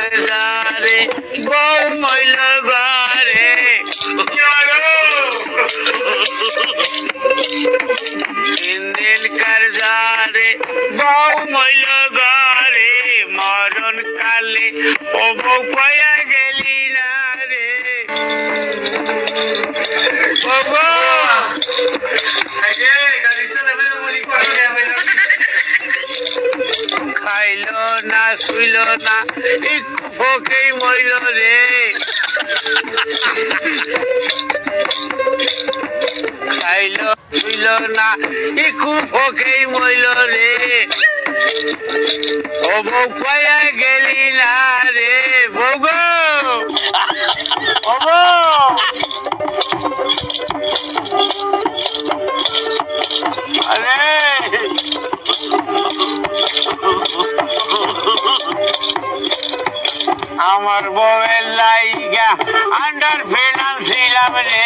কারজারে বউ মইল ঘরে দিন কারজারে বউ মইল ঘরে মরণ কালে ও বউ পায়া গেলি না রে খাইল না শুইল না একটু ভোকেই মইল রে খাইল শুইল না একটু ভোকেই মইল রে ও বউ পায়া গেলি না রে বউ গো আমার বউয়ের লাইগা আন্ডার ফিনান্স ছিলাম রে